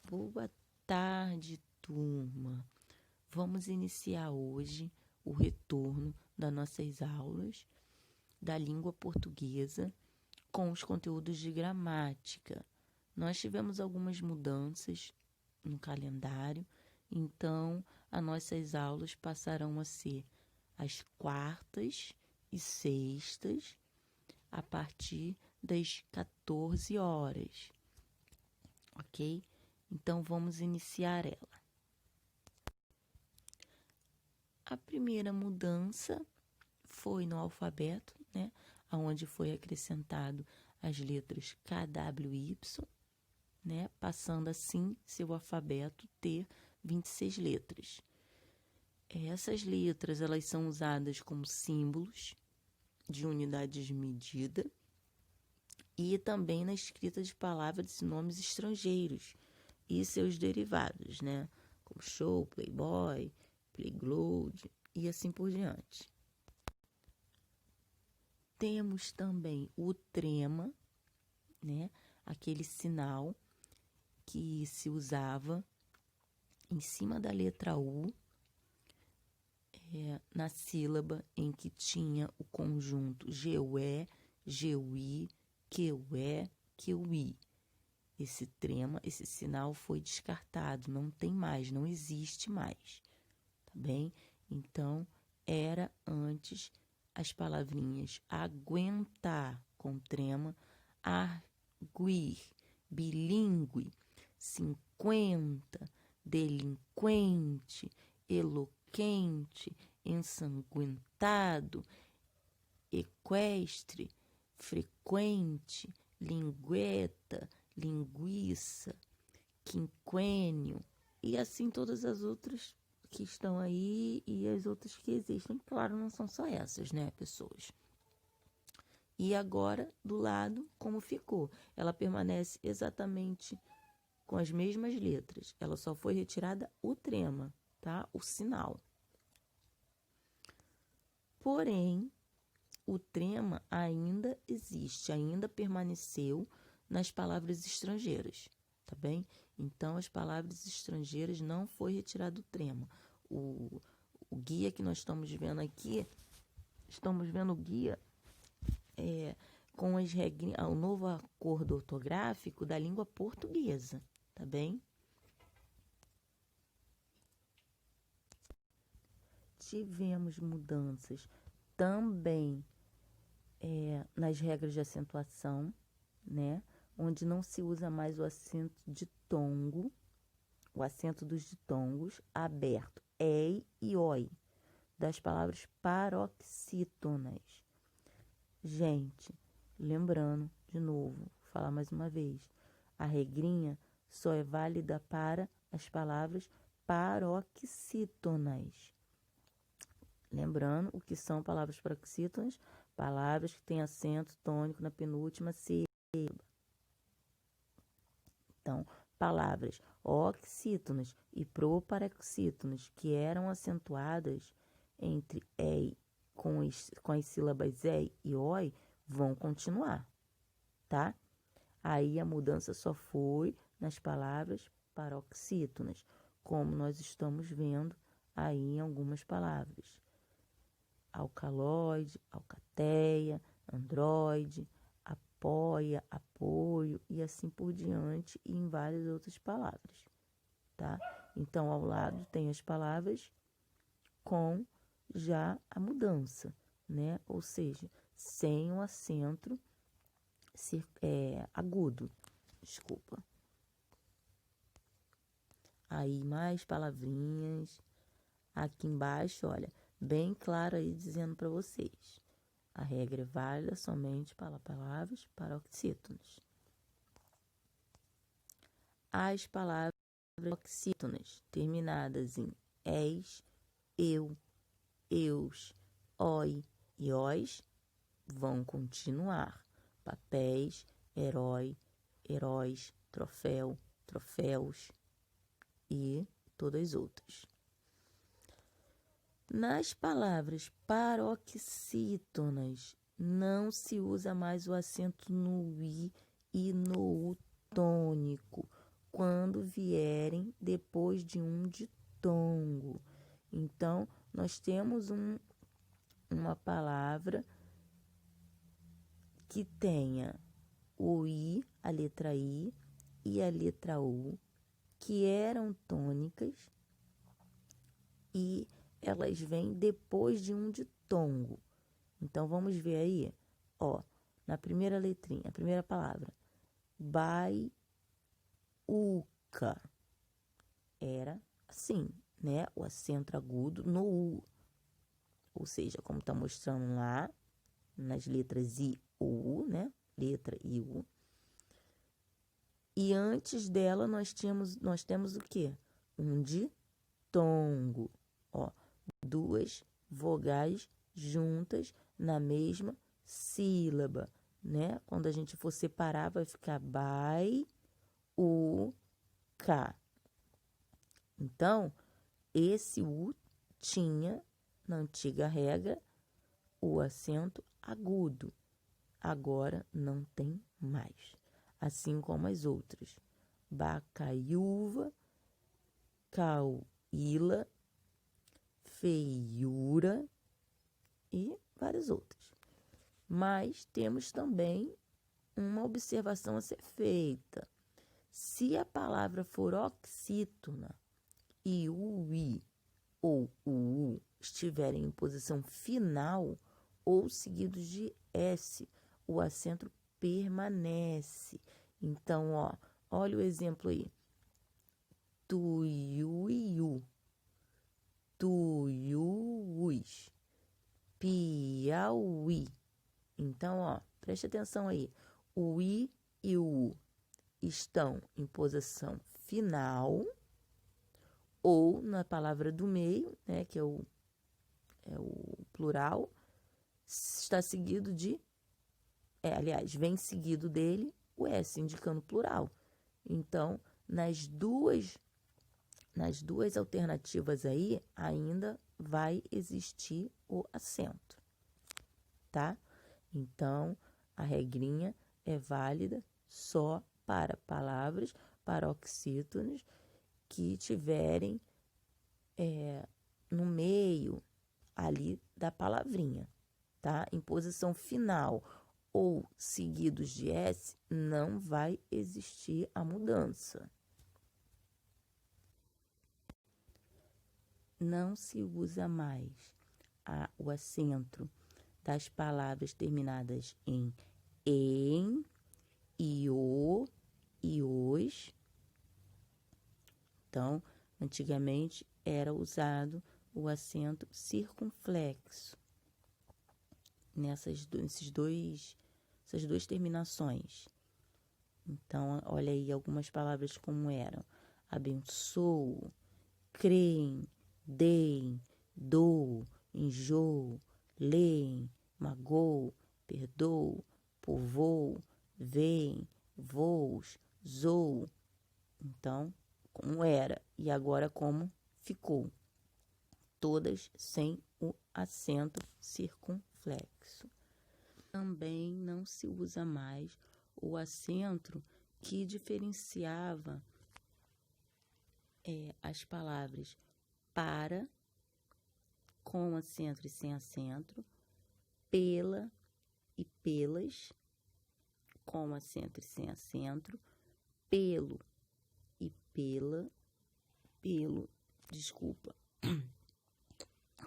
Boa tarde, turma. Vamos iniciar hoje o retorno das nossas aulas da língua portuguesa com os conteúdos de gramática. Nós tivemos algumas mudanças no calendário, então as nossas aulas passarão a ser às quartas e sextas, a partir das 14 horas, ok? Então, vamos iniciar ela. A primeira mudança foi no alfabeto, né? Onde foi acrescentado as letras KWY, né? Passando assim seu alfabeto ter 26 letras. Essas letras, elas são usadas como símbolos de unidades de medida e também na escrita de palavras e nomes estrangeiros e seus derivados, né? Como show, playboy, playglow e assim por diante. Temos também o trema, né? Aquele sinal que se usava em cima da letra U, na sílaba em que tinha o conjunto GUE, GUI, QE, QI. Esse trema, esse sinal foi descartado, não tem mais, não existe mais, tá bem? Então, era antes as palavrinhas aguentar com trema, arguir, bilíngue, 50, delinquente, eloquente, ensanguentado, equestre, frequente, lingueta, linguiça, quinquênio, e assim todas as outras que estão aí e as outras que existem. Claro, não são só essas, né, pessoas? E agora, do lado, como ficou? Ela permanece exatamente com as mesmas letras. Ela só foi retirada o trema, tá? O sinal. Porém, o trema ainda existe, ainda permaneceu nas palavras estrangeiras, tá bem? Então, as palavras estrangeiras não foi retirado o trema. O guia que nós estamos vendo aqui, estamos vendo o guia com as regras, o novo acordo ortográfico da língua portuguesa, tá bem? Tivemos mudanças também nas regras de acentuação, né? Onde não se usa mais o acento ditongo, o acento dos ditongos aberto, ei e oi, das palavras paroxítonas. Gente, lembrando, de novo, vou falar mais uma vez, a regrinha só é válida para as palavras paroxítonas. Lembrando o que são palavras paroxítonas, palavras que têm acento tônico na penúltima sílaba. Então, palavras oxítonas e proparoxítonas que eram acentuadas entre ei com as sílabas ei e oi vão continuar, tá? Aí a mudança só foi nas palavras paroxítonas, como nós estamos vendo aí em algumas palavras. Alcaloide, alcateia, androide, apoia, apoio e assim por diante e em várias outras palavras, tá? Então, ao lado tem as palavras com já a mudança, né? Ou seja, sem o acento agudo, desculpa. Aí, mais palavrinhas. Aqui embaixo, olha, bem claro aí dizendo para vocês. A regra é válida somente para palavras paroxítonas. As palavras paroxítonas terminadas em és, eu, eus, oi e ois vão continuar. Papéis, herói, heróis, troféu, troféus e todas as outras. Nas palavras paroxítonas, não se usa mais o acento no i e no u tônico quando vier depois de um ditongo. Então, nós temos uma palavra que tenha o I, a letra I e a letra U, que eram tônicas e elas vêm depois de um ditongo. Então, vamos ver aí, ó, na primeira letrinha, a primeira palavra, baiuca. Era assim, né? O acento agudo no U. Ou seja, como está mostrando lá, nas letras I ou U, né? Letra I, U. E antes dela, nós temos o quê? Um ditongo. Ó, duas vogais juntas na mesma sílaba, né? Quando a gente for separar, vai ficar bai, u, ca. Então, esse U tinha, na antiga regra, o acento agudo. Agora não tem mais. Assim como as outras. Bacaiúva, cauíla, feiura e várias outras. Mas temos também uma observação a ser feita. Se a palavra for oxítona e o I ou o U estiverem em posição final ou seguidos de S, o acento permanece. Então, ó, olha o exemplo aí. Tuiuiu, tuiuis, Piauí. Então, ó, preste atenção aí. O I e o U estão em posição final ou na palavra do meio, né, que é o plural, está seguido de, aliás, vem seguido dele o S, indicando plural. Então, nas duas alternativas aí, ainda vai existir o acento, tá? Então, a regrinha é válida só para palavras paroxítonas que tiverem no meio ali da palavrinha, tá? Em posição final ou seguidos de S, não vai existir a mudança. Não se usa mais o acento das palavras terminadas em o e os. Então, antigamente era usado o acento circunflexo essas duas terminações. Então, olha aí algumas palavras como eram: abençoo, creem, deem, dou, enjoo, leem, magoo, perdoo, povoo, veem, voos, zou. Então, como era e agora como ficou. Todas sem o acento circunflexo. Também não se usa mais o acento que diferenciava as palavras para, com acento e sem acento, pela e pelas, com acento e sem acento, pelo e pela,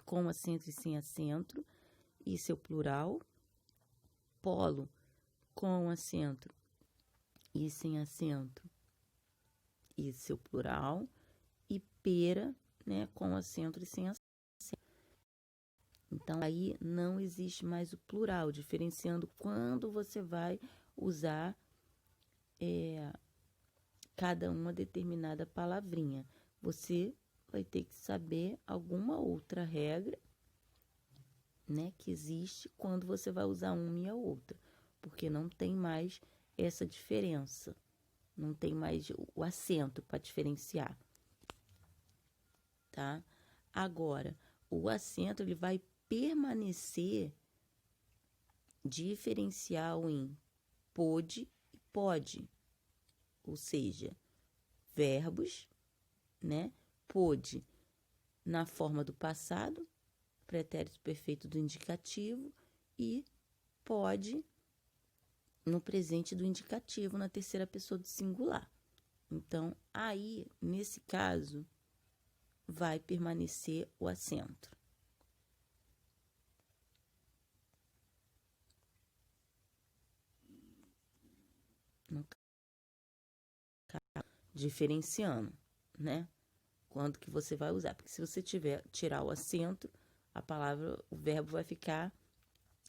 com acento e sem acento, e seu plural, polo, com acento e sem acento, e seu plural, e pera, né, com acento e sem acento. Então, aí não existe mais o plural, diferenciando quando você vai usar cada uma determinada palavrinha. Você vai ter que saber alguma outra regra, né, que existe quando você vai usar uma e a outra, porque não tem mais essa diferença, não tem mais o acento para diferenciar, tá? Agora, o acento ele vai permanecer diferencial em pôde e pode, ou seja, verbos, né, pôde na forma do passado, pretérito perfeito do indicativo, e pode no presente do indicativo, na terceira pessoa do singular. Então, aí, nesse caso, vai permanecer o acento. No caso, diferenciando, né? Quando que você vai usar? Porque se você tirar o acento, a palavra, o verbo vai ficar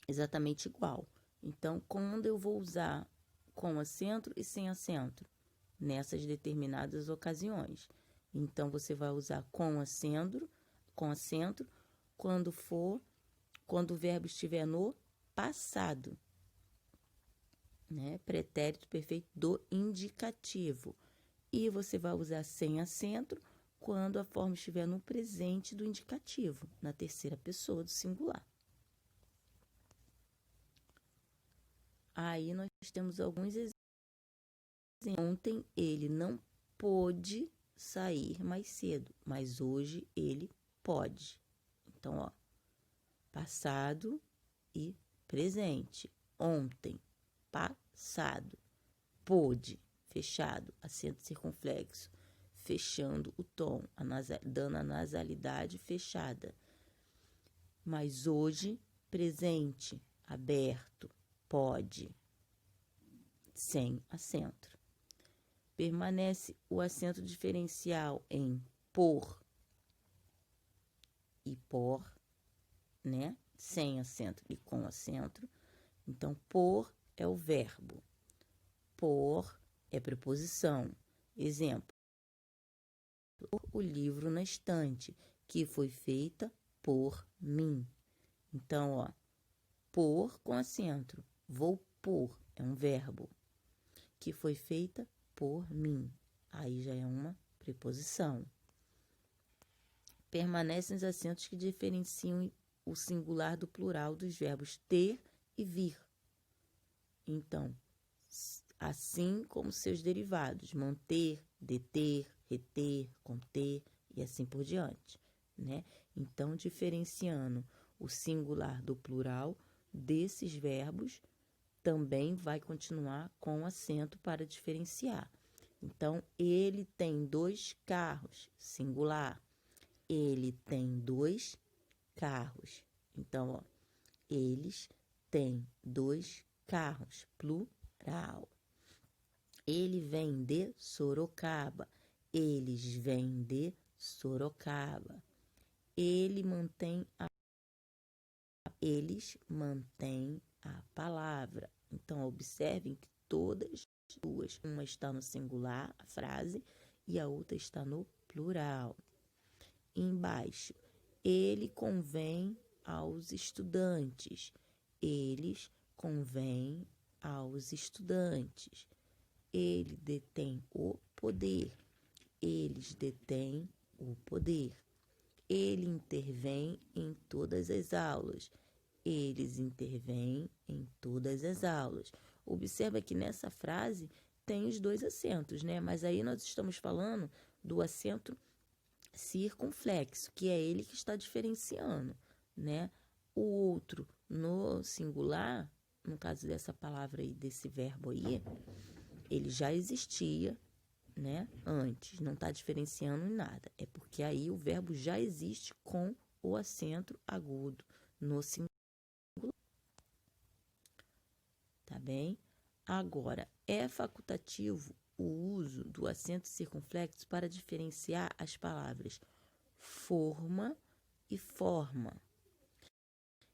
exatamente igual. Então, quando eu vou usar com acento e sem acento? Nessas determinadas ocasiões. Então, você vai usar com acento quando o verbo estiver no passado, né? Pretérito perfeito do indicativo. E você vai usar sem acento quando a forma estiver no presente do indicativo, na terceira pessoa do singular. Aí nós temos alguns exemplos. Ontem ele não pôde sair mais cedo, mas hoje ele pode. Então, ó, passado e presente. Ontem, passado. Pôde, fechado, acento circunflexo, fechando o tom, dando a nasalidade fechada. Mas hoje, presente, aberto, pode, sem acento. Permanece o acento diferencial em por e por, né? Sem acento e com acento. Então, por é o verbo. Por é preposição. Exemplo: o livro na estante, que foi feita por mim. Então, ó, por com acento. Vou por é um verbo. Que foi feita por mim. Aí já é uma preposição. Permanecem os acentos que diferenciam o singular do plural dos verbos ter e vir. Então, assim como seus derivados, manter, deter, reter, conter e assim por diante, né? Então, diferenciando o singular do plural desses verbos, também vai continuar com acento para diferenciar. Então, ele tem 2 carros, singular. Ele tem 2 carros. Então, ó, eles têm 2 carros, plural. Ele vem de Sorocaba. Eles vêm de Sorocaba. Eles mantêm a palavra. Então, observem que todas as duas, uma está no singular, a frase, e a outra está no plural. Embaixo, ele convém aos estudantes. Eles convêm aos estudantes. Ele detém o poder. Eles detêm o poder. Ele intervém em todas as aulas. Eles intervêm em todas as aulas. Observa que nessa frase tem os 2 acentos, né? Mas aí nós estamos falando do acento circunflexo, que é ele que está diferenciando, né? O outro, no singular, no caso dessa palavra aí, desse verbo aí, ele já existia, né? Antes, não está diferenciando em nada. É porque aí o verbo já existe com o acento agudo no singular. Tá bem? Agora, é facultativo o uso do acento circunflexo para diferenciar as palavras forma e forma.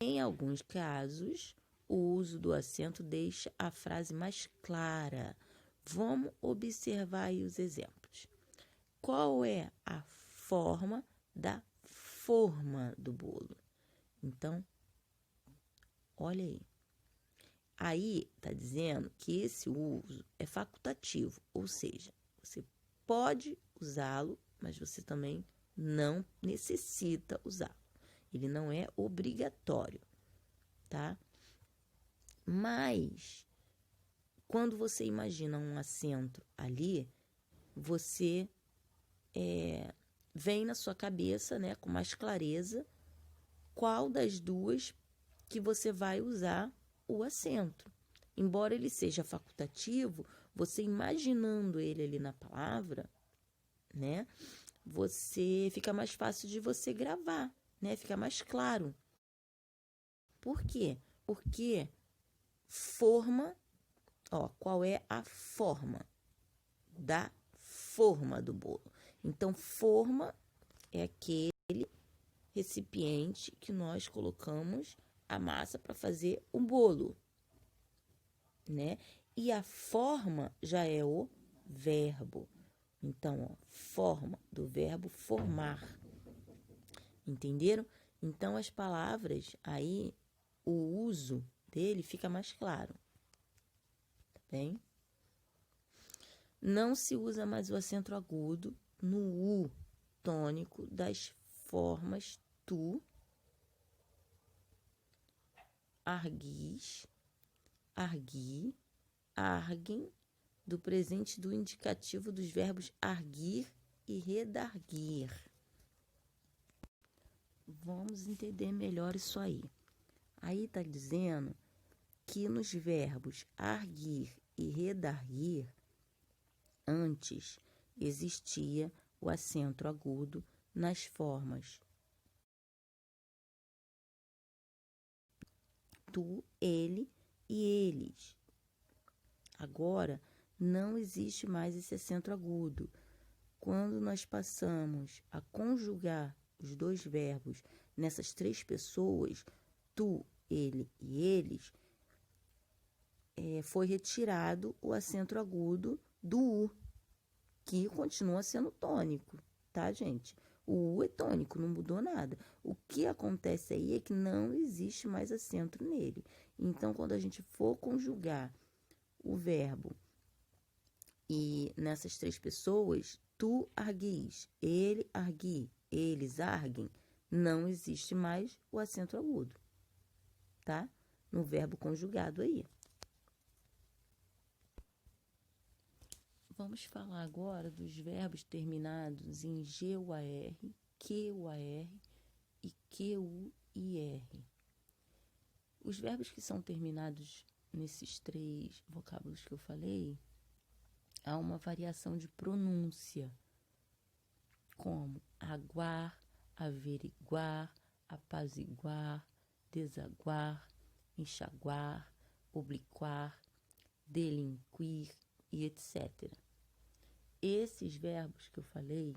Em alguns casos, o uso do acento deixa a frase mais clara. Vamos observar aí os exemplos. Qual é a forma da forma do bolo? Então, olha aí. Aí está dizendo que esse uso é facultativo, ou seja, você pode usá-lo, mas você também não necessita usá-lo. Ele não é obrigatório, tá? Mas, quando você imagina um acento ali, você vem na sua cabeça, né, com mais clareza, qual das duas que você vai usar o acento. Embora ele seja facultativo, você imaginando ele ali na palavra, né, você fica mais fácil de você gravar, né, fica mais claro. Por quê? Porque forma, ó, qual é a forma da forma do bolo? Então, forma é aquele recipiente que nós colocamos a massa para fazer o bolo, né? E a forma já é o verbo. Então, ó, forma do verbo formar. Entenderam? Então, as palavras aí, o uso dele fica mais claro. Tá bem? Não se usa mais o acento agudo no U tônico das formas tu, arguis, argui, arguem, do presente do indicativo dos verbos arguir e redarguir. Vamos entender melhor isso aí. Aí está dizendo que nos verbos arguir e redarguir, antes existia o acento agudo nas formas tu, ele e eles. Agora, não existe mais esse acento agudo. Quando nós passamos a conjugar os dois verbos nessas três pessoas, tu, ele e eles, foi retirado o acento agudo do U, que continua sendo tônico, tá, gente? O U é tônico, não mudou nada. O que acontece aí é que não existe mais acento nele. Então, quando a gente for conjugar o verbo e nessas três pessoas, tu arguis, ele argui, eles arguem, não existe mais o acento agudo, tá? No verbo conjugado aí. Vamos falar agora dos verbos terminados em GUAR, QUAR e QUIR. Os verbos que são terminados nesses três vocábulos que eu falei, há uma variação de pronúncia, como aguar, averiguar, apaziguar, desaguar, enxaguar, obliquar, delinquir e etc. Esses verbos que eu falei,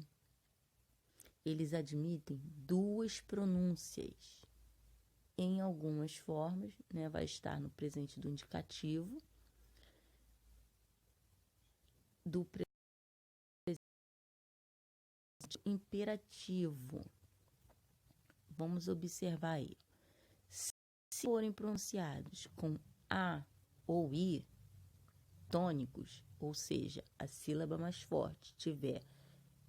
eles admitem duas pronúncias. Em algumas formas, né, vai estar no presente do indicativo, do presente imperativo. Vamos observar aí. Se forem pronunciados com A ou I, tônicos, ou seja, a sílaba mais forte tiver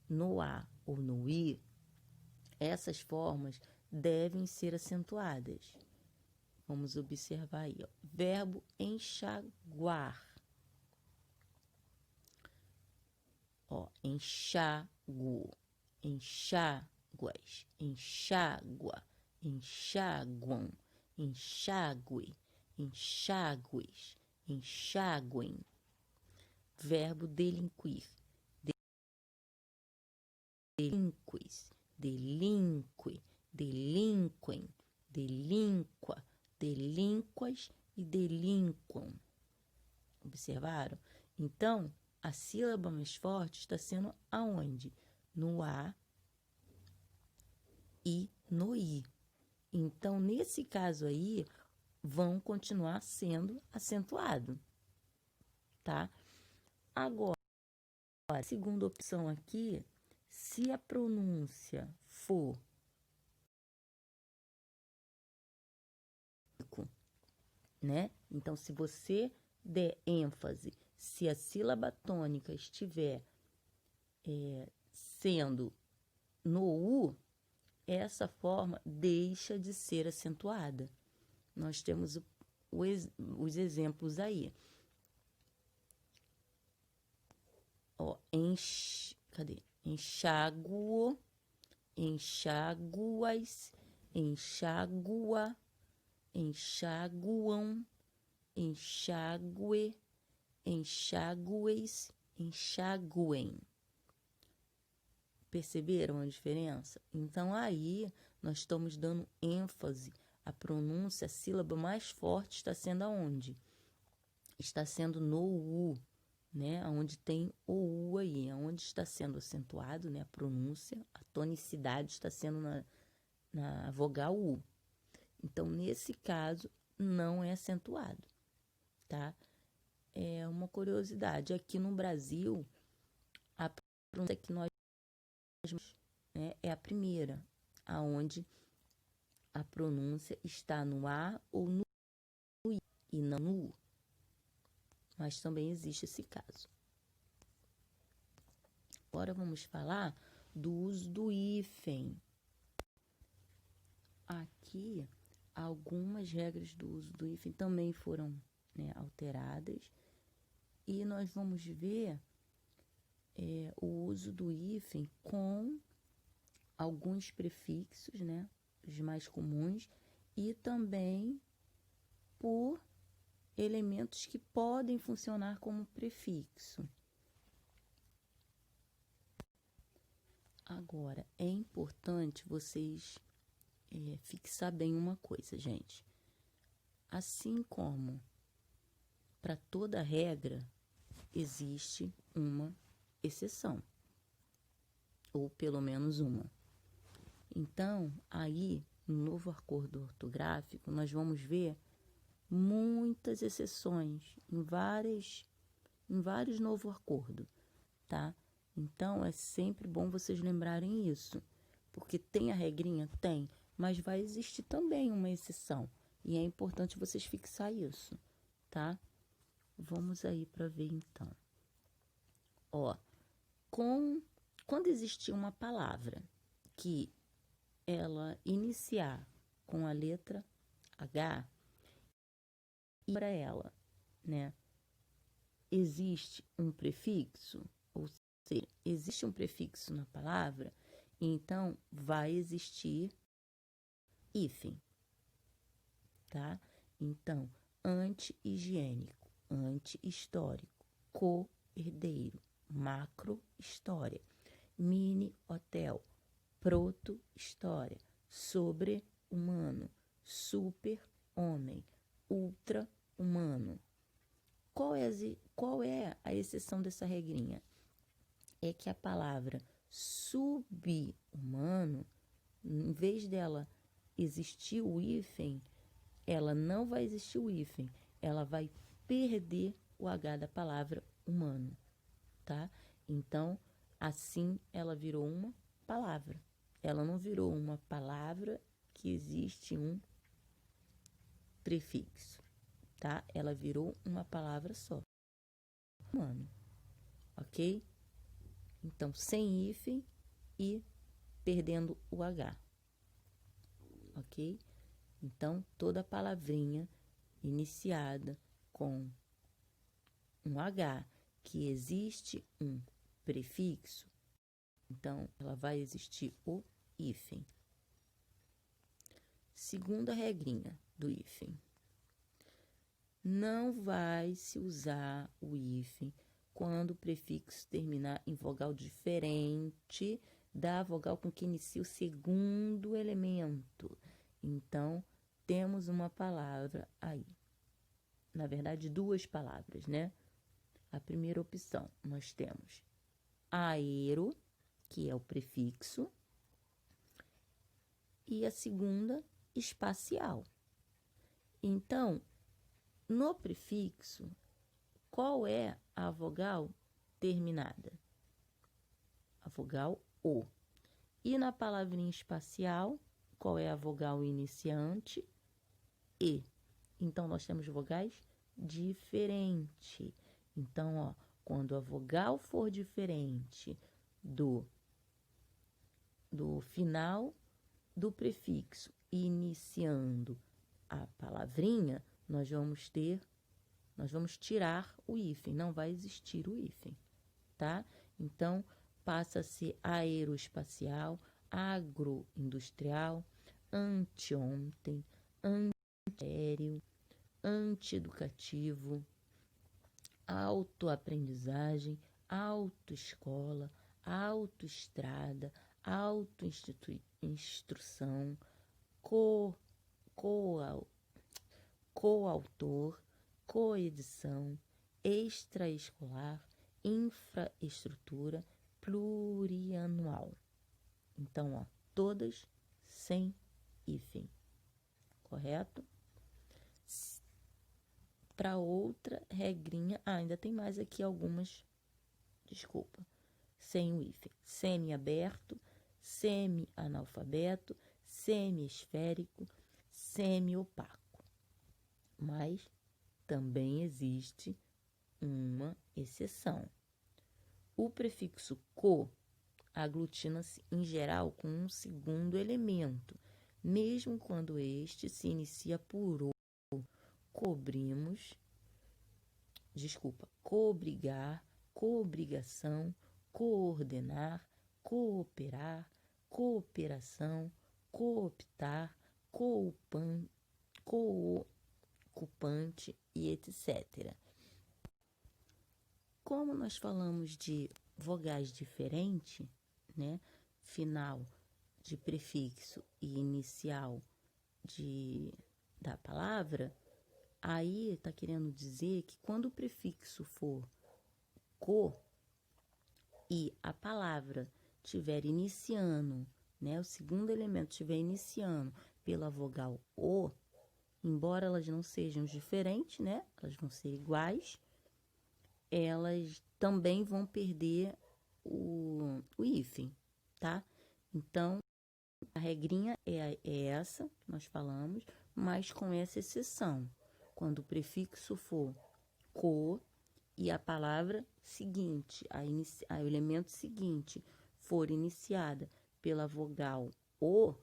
no A ou no I, essas formas devem ser acentuadas. Vamos observar aí, ó. Verbo enxaguar. Ó, enxago, enxáguas, enxágua, enxaguam, enxague, enxágues, enxaguem. Verbo delinquir. Delinques, delinque, delinquem, delinqua, delinquas e delinquam. Observaram? Então, a sílaba mais forte está sendo aonde? No A e no I. Então, nesse caso aí, vão continuar sendo acentuado, tá? Agora, a segunda opção aqui, se a pronúncia for né? Então, se você der ênfase, se a sílaba tônica estiver sendo no U, essa forma deixa de ser acentuada. Nós temos os exemplos aí. Ó, cadê? Enxáguo, enxáguas, enxágua, enxaguam, enxágue, enxágues, enxaguem. Perceberam a diferença? Então, aí, nós estamos dando ênfase à pronúncia, a sílaba mais forte está sendo aonde? Está sendo no U, né? Onde tem o U aí, onde está sendo acentuado, né? A pronúncia, a tonicidade está sendo na vogal U. Então, nesse caso, não é acentuado, tá? É uma curiosidade. Aqui no Brasil, a pronúncia que nós né, é a primeira, aonde a pronúncia está no A ou no I e não no U. Mas também existe esse caso. Agora vamos falar do uso do hífen. Aqui, algumas regras do uso do hífen também foram né, alteradas. E nós vamos ver o uso do hífen com alguns prefixos, né, os mais comuns, e também por elementos que podem funcionar como prefixo. Agora, é importante vocês fixar bem uma coisa, gente. Assim como para toda regra existe uma exceção, ou pelo menos uma. Então, aí, no novo acordo ortográfico, nós vamos ver muitas exceções em vários novos acordos, tá? Então, é sempre bom vocês lembrarem isso, porque tem a regrinha? Tem, mas vai existir também uma exceção, e é importante vocês fixar isso, tá? Vamos aí para ver, então. Ó, quando existir uma palavra que ela iniciar com a letra H, e para ela, né, existe um prefixo, ou seja, existe um prefixo na palavra, então vai existir hífen, tá? Então, anti-higiênico, anti-histórico, co-herdeiro, macro-história, mini-hotel, proto-história, sobre-humano, super-homem, ultra-humano. Qual é a exceção dessa regrinha? É que a palavra sub-humano, em vez dela existir o hífen, ela não vai existir o hífen, ela vai perder o H da palavra humano, tá? Então, assim, ela virou uma palavra. Ela não virou uma palavra que existe um prefixo, tá? Ela virou uma palavra só. Humano, ok? Então, sem hífen e perdendo o H, ok? Então, toda palavrinha iniciada com um H que existe um prefixo, então ela vai existir o hífen. Segunda regrinha do hífen. Não vai se usar o hífen quando o prefixo terminar em vogal diferente da vogal com que inicia o segundo elemento. Então, temos uma palavra aí. Na verdade, duas palavras, né? A primeira opção, nós temos aero, que é o prefixo, e a segunda, espacial. Então, no prefixo, qual é a vogal terminada? A vogal O. E na palavrinha espacial, qual é a vogal iniciante? E. Então, nós temos vogais diferentes. Então, ó, quando a vogal for diferente do final do prefixo iniciando a palavrinha, nós vamos tirar o hífen, não vai existir o hífen, tá? Então, passa a ser aeroespacial, agroindustrial, anteontem, antiaéreo, antieducativo, autoaprendizagem, autoescola, autoestrada, autoinstrução, coautor, coedição, extraescolar, infraestrutura, plurianual. Então, ó, todas sem hífen, correto? Para outra regrinha, ainda tem mais aqui algumas, desculpa, sem o hífen. Semi-aberto, semi-analfabeto, semi-esférico, semi-opaco. Mas também existe uma exceção. O prefixo co aglutina-se em geral com um segundo elemento, mesmo quando este se inicia por o. Coobrigar, coobrigação, coordenar, cooperar, cooperação, cooptar, coocupante e etc. Como nós falamos de vogais diferentes, né? Final de prefixo e inicial da palavra, aí está querendo dizer que quando o prefixo for co e a palavra estiver iniciando, né, o segundo elemento estiver iniciando pela vogal o, embora elas não sejam diferentes, né, elas vão ser iguais, elas também vão perder o hífen, tá? Então, a regrinha é essa que nós falamos, mas com essa exceção. Quando o prefixo for co e a palavra seguinte, o elemento seguinte, for iniciada pela vogal o,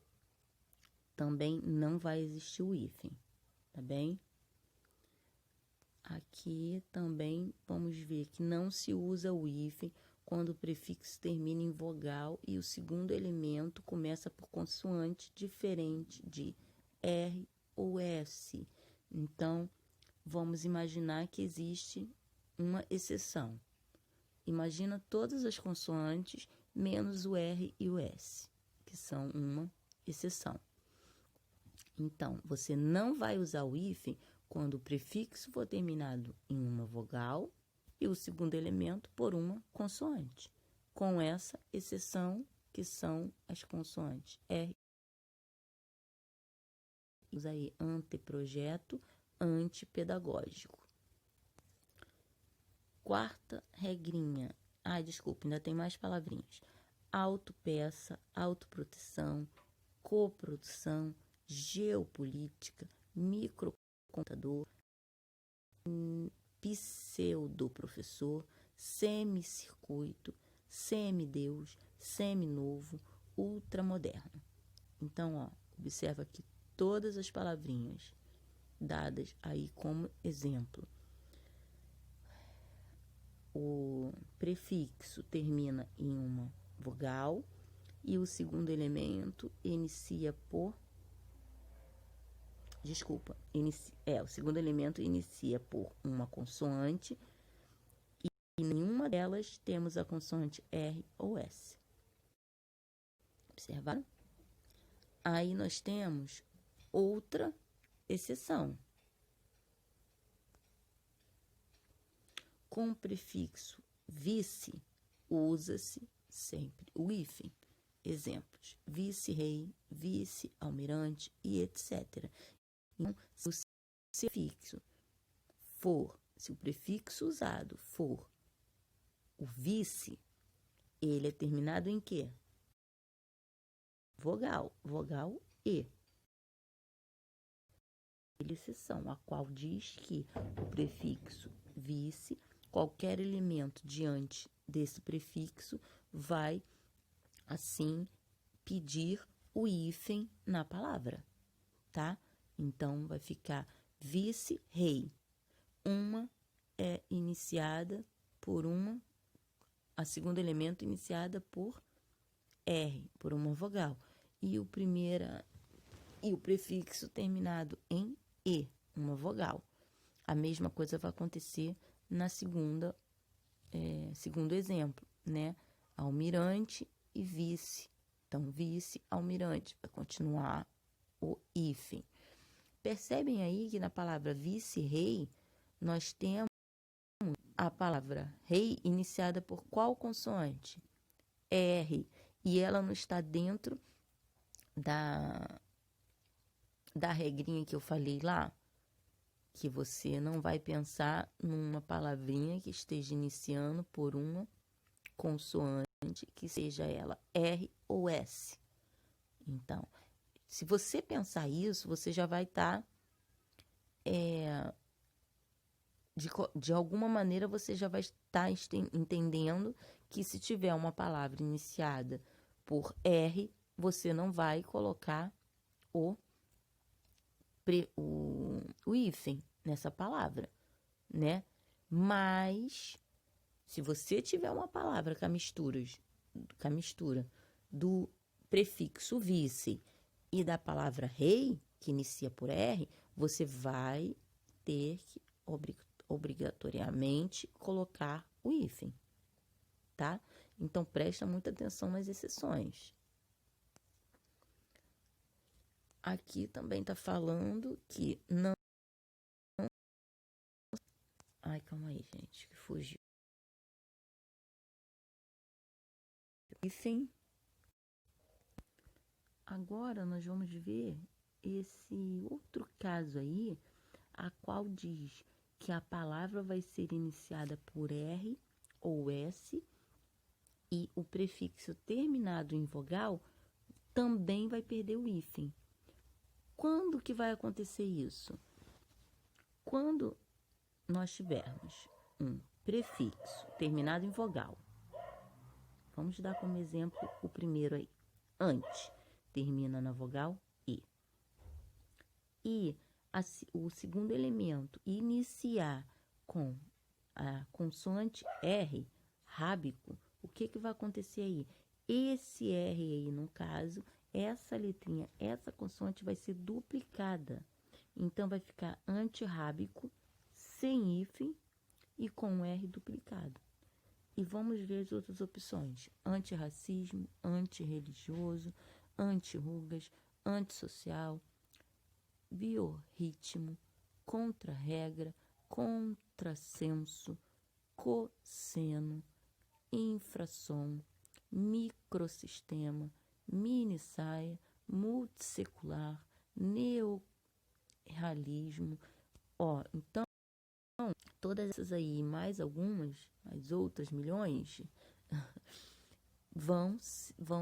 também não vai existir o hífen, tá bem? Aqui também vamos ver que não se usa o hífen quando o prefixo termina em vogal e o segundo elemento começa por consoante diferente de R ou S. Então, vamos imaginar que existe uma exceção. Imagina todas as consoantes menos o R e o S, que são uma exceção. Então, você não vai usar o hífen quando o prefixo for terminado em uma vogal e o segundo elemento por uma consoante, com essa exceção que são as consoantes R. Usa aí anteprojeto, antipedagógico. Quarta regrinha. Desculpa, ainda tem mais palavrinhas. Autopeça, autoproteção, coprodução, geopolítica, microcontador, pseudoprofessor, semicircuito, semideus, seminovo, ultramoderno. Então, ó, observa aqui todas as palavrinhas dadas aí como exemplo. O prefixo termina em uma vogal e o segundo elemento inicia por... Desculpa, o segundo elemento inicia por uma consoante e nenhuma delas temos a consoante R ou S. Observaram? Aí nós temos outra exceção. Com o prefixo vice, usa-se sempre o hífen. Exemplos: vice-rei, vice-almirante e etc. Então, se o prefixo usado for o vice, ele é terminado em quê? Vogal E. Exceção, a qual diz que o prefixo vice, qualquer elemento diante desse prefixo vai, assim, pedir o hífen na palavra, tá? Então, vai ficar vice-rei. Uma é iniciada por a segundo elemento iniciada por R, por uma vogal. E o prefixo terminado em E, uma vogal. A mesma coisa vai acontecer na segundo exemplo, né? Almirante e vice. Então, vice, almirante. Vai continuar o hífen. Percebem aí que na palavra vice-rei, nós temos a palavra rei iniciada por qual consoante? R. E ela não está dentro da regrinha que eu falei lá, que você não vai pensar numa palavrinha que esteja iniciando por uma consoante, que seja ela R ou S. Então, se você pensar isso, você já vai estar... de alguma maneira, você já vai estar entendendo que se tiver uma palavra iniciada por R, você não vai colocar o hífen nessa palavra, né? Mas, se você tiver uma palavra com a mistura do prefixo vice e da palavra rei, que inicia por R, você vai ter que obrigatoriamente colocar o hífen, tá? Então, presta muita atenção nas exceções. Aqui também tá falando que não... Ai, calma aí, gente, que fugiu. Hífen. Agora, nós vamos ver esse outro caso aí, a qual diz que a palavra vai ser iniciada por R ou S e o prefixo terminado em vogal também vai perder o hífen. Quando que vai acontecer isso? Quando nós tivermos um prefixo terminado em vogal. Vamos dar como exemplo o primeiro aí. Ante, termina na vogal E. E o segundo elemento iniciar com a consoante R, rábico, o que vai acontecer aí? Esse R aí, no caso, essa letrinha, essa consoante vai ser duplicada. Então, vai ficar antirrábico, sem hífen e com R duplicado. E vamos ver as outras opções. Antirracismo, antirreligioso, antirrugas, antissocial, biorritmo, contra-regra, contrassenso, cosseno, infrassom, microsistema, mini-saia, multissecular, neorrealismo. Então, todas essas aí e mais algumas, as outras milhões, vão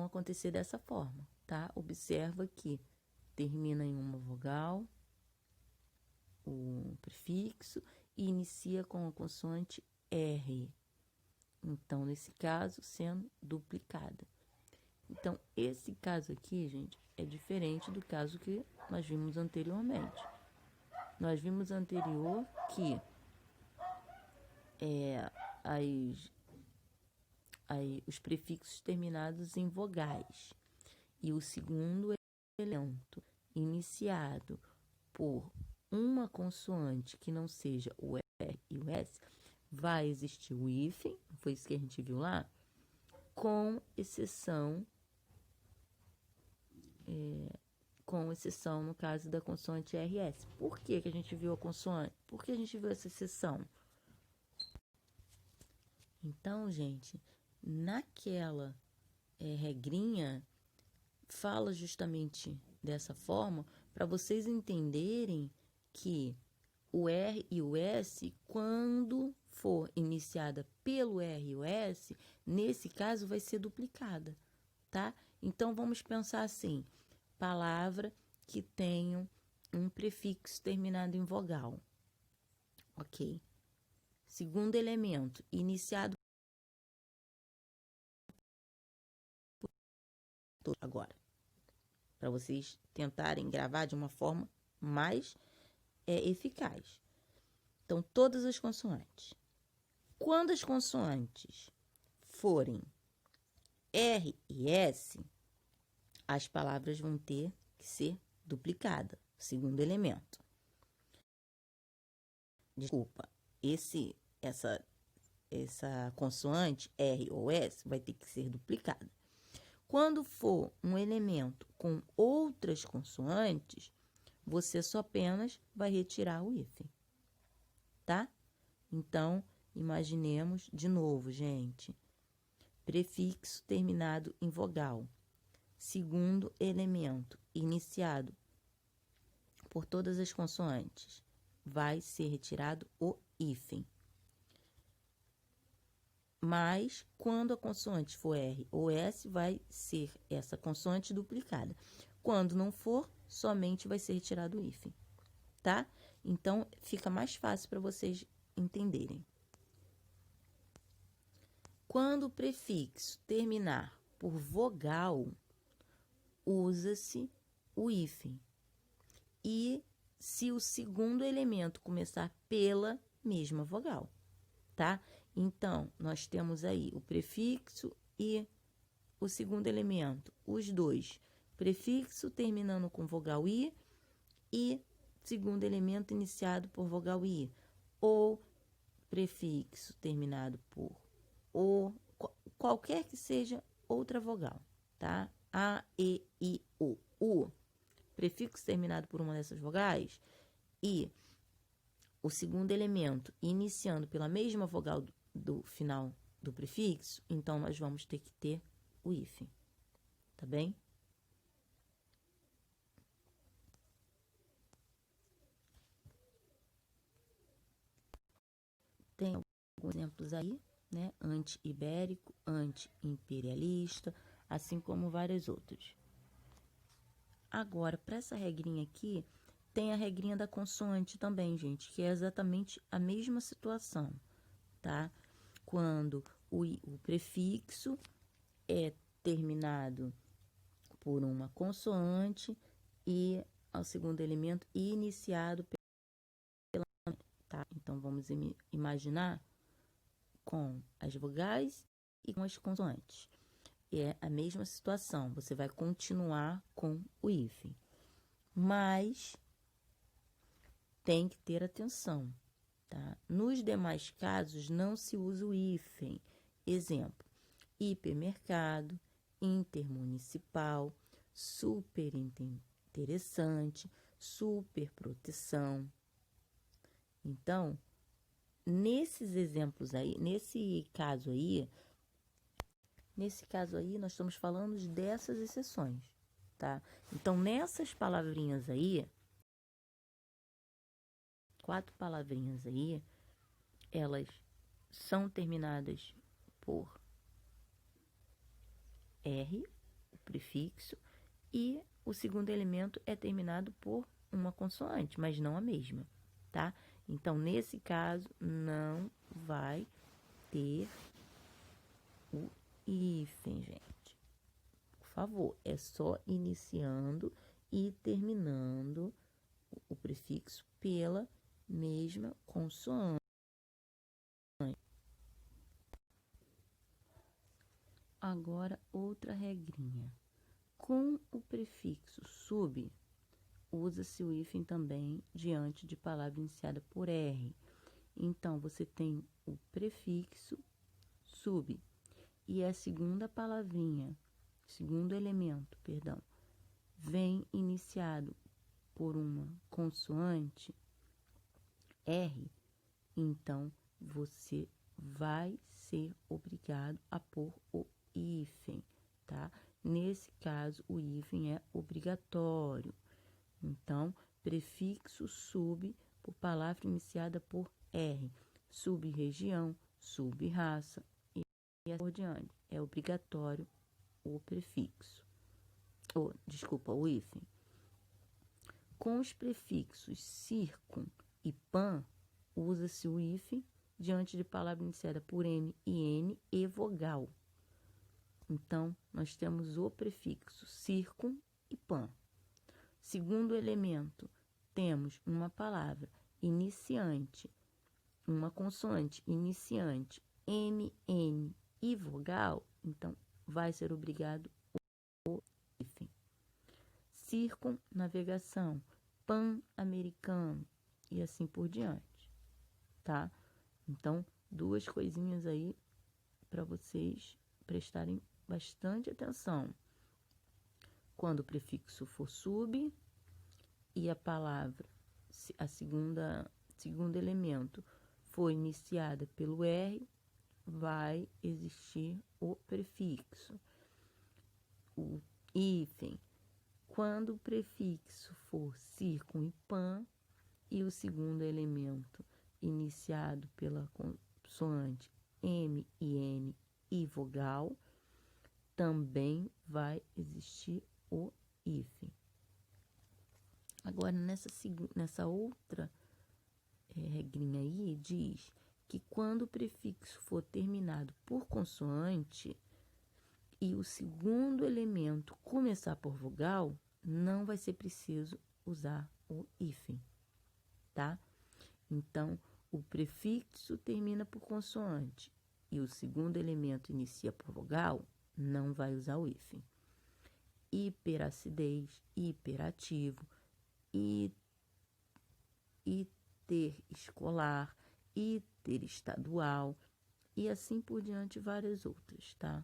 acontecer dessa forma, tá? Observa que termina em uma vogal, o prefixo, e inicia com a consoante R. Então, nesse caso, sendo duplicada. Então, esse caso aqui, gente, é diferente do caso que nós vimos anteriormente. Nós vimos anterior que os prefixos terminados em vogais. E o segundo elemento iniciado por uma consoante que não seja o R e o S, vai existir o hífen, foi isso que a gente viu lá, com exceção no caso da consoante RS. Por que a gente viu a consoante? Por que a gente viu essa exceção? Então, gente, naquela regrinha, fala justamente dessa forma para vocês entenderem que o R e o S, quando for iniciada pelo R e o S, nesse caso vai ser duplicada, tá? Então, vamos pensar assim, palavra que tenham um prefixo terminado em vogal, ok? Segundo elemento, iniciado agora, para vocês tentarem gravar de uma forma mais eficaz. Então, todas as consoantes. Quando as consoantes forem R e S, as palavras vão ter que ser duplicadas, segundo elemento. Desculpa, essa consoante R ou S vai ter que ser duplicada. Quando for um elemento com outras consoantes, você só apenas vai retirar o hífen, tá? Então, imaginemos de novo, gente. Prefixo terminado em vogal. Segundo elemento iniciado por todas as consoantes, vai ser retirado o hífen. Mas, quando a consoante for R ou S, vai ser essa consoante duplicada. Quando não for, somente vai ser retirado o hífen, tá? Então, fica mais fácil para vocês entenderem. Quando o prefixo terminar por vogal, usa-se o hífen. E se o segundo elemento começar pela mesma vogal, tá? Então, nós temos aí o prefixo e o segundo elemento, os dois. Prefixo terminando com vogal I e segundo elemento iniciado por vogal I. Ou prefixo terminado por O, qualquer que seja outra vogal, tá? A, E, I, O. U. Prefixo terminado por uma dessas vogais e o segundo elemento iniciando pela mesma vogal do final do prefixo, então nós vamos ter que ter o hífen, tá bem? Tem alguns exemplos aí, né? Anti-ibérico, anti-imperialista, assim como vários outros. Agora, para essa regrinha aqui, tem a regrinha da consoante também, gente, que é exatamente a mesma situação, tá? Quando o prefixo é terminado por uma consoante e ao segundo elemento iniciado pela, tá? Então, vamos imaginar com as vogais e com as consoantes. É a mesma situação, você vai continuar com o hífen. Mas tem que ter atenção, tá? Nos demais casos, não se usa o hífen. Exemplo, hipermercado, intermunicipal, super interessante, super proteção. Então, nesses exemplos aí, nesse caso aí, nós estamos falando dessas exceções, tá? Então, nessas palavrinhas aí, 4 palavrinhas aí, elas são terminadas por R, o prefixo, e o segundo elemento é terminado por uma consoante, mas não a mesma, tá? Então, nesse caso, não vai ter o hífen, gente. Por favor, é só iniciando e terminando o prefixo pela mesma consoante. Agora, outra regrinha. Com o prefixo sub, usa-se o hífen também diante de palavra iniciada por R. Então, você tem o prefixo sub e a segunda palavrinha, segundo elemento, perdão, vem iniciado por uma consoante R, então você vai ser obrigado a pôr o hífen, tá? Nesse caso, o hífen é obrigatório. Então, prefixo sub por palavra iniciada por R, sub-região, sub-raça e assim por diante. É obrigatório o prefixo. O hífen. Com os prefixos circum e pan, usa-se o hífen diante de palavra iniciada por M e N e vogal. Então, nós temos o prefixo circum e pan. Segundo elemento, temos uma palavra iniciante, uma consoante iniciante, M, N e vogal. Então, vai ser obrigado o hífen. Circunnavegação, pan-americano e assim por diante, tá? Então, duas coisinhas aí para vocês prestarem bastante atenção. Quando o prefixo for sub e a palavra, a segundo elemento, for iniciada pelo R, vai existir o prefixo. O hífen, quando o prefixo for circun e pan e o segundo elemento iniciado pela consoante M e N e vogal, também vai existir o hífen. Agora, nessa outra regrinha aí, diz que quando o prefixo for terminado por consoante e o segundo elemento começar por vogal, não vai ser preciso usar o hífen, tá? Então, o prefixo termina por consoante e o segundo elemento inicia por vogal, não vai usar o hífen. Hiperacidez, hiperativo, interescolar, interestadual e assim por diante, várias outras, tá?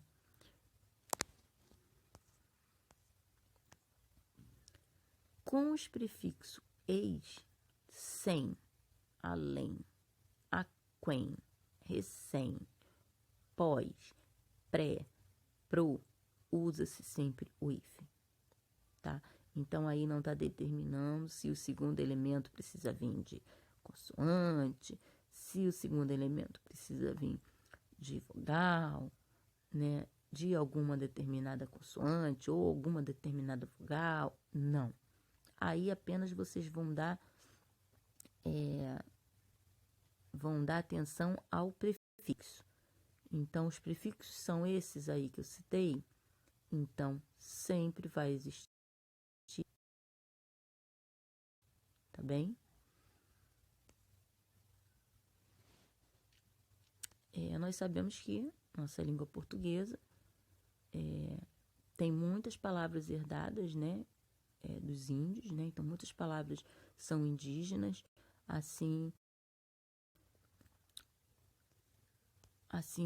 Com os prefixos eis, sem, além, aquém, recém, pós, pré, pro, usa-se sempre o hífen, tá? Então, aí não está determinando se o segundo elemento precisa vir de consoante, se o segundo elemento precisa vir de vogal, né? De alguma determinada consoante ou alguma determinada vogal, não. Aí apenas vocês vão dar atenção ao prefixo. Então, os prefixos são esses aí que eu citei. Então, sempre vai existir, tá bem? Nós sabemos que nossa língua portuguesa tem muitas palavras herdadas, né? Dos índios, né? Então, muitas palavras são indígenas. Assim,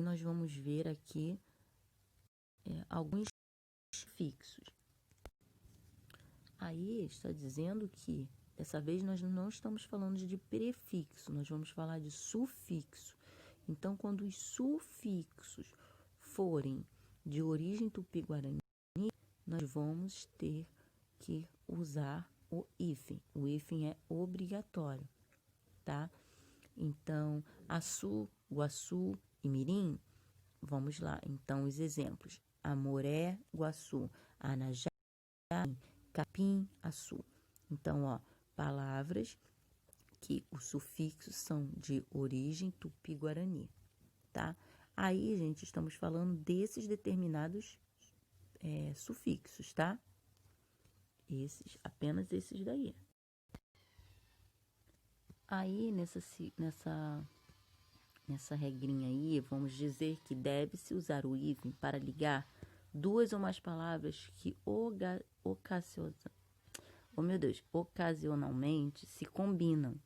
nós vamos ver aqui alguns fixos. Aí está dizendo que dessa vez nós não estamos falando de prefixo, nós vamos falar de sufixo. Então, quando os sufixos forem de origem tupi-guarani, nós vamos ter que usar o hífen. O hífen é obrigatório, tá? Então, Açu, Guaçu e Mirim, vamos lá. Então, os exemplos: Amoré, Guaçu, Anajá, Capim, Açu. Então, ó, palavras que os sufixos são de origem tupi-guarani, tá? Aí, gente, estamos falando desses determinados sufixos, tá? Apenas esses daí. Aí, nessa regrinha aí, vamos dizer que deve-se usar o hífen para ligar duas ou mais palavras que ocasionalmente se combinam,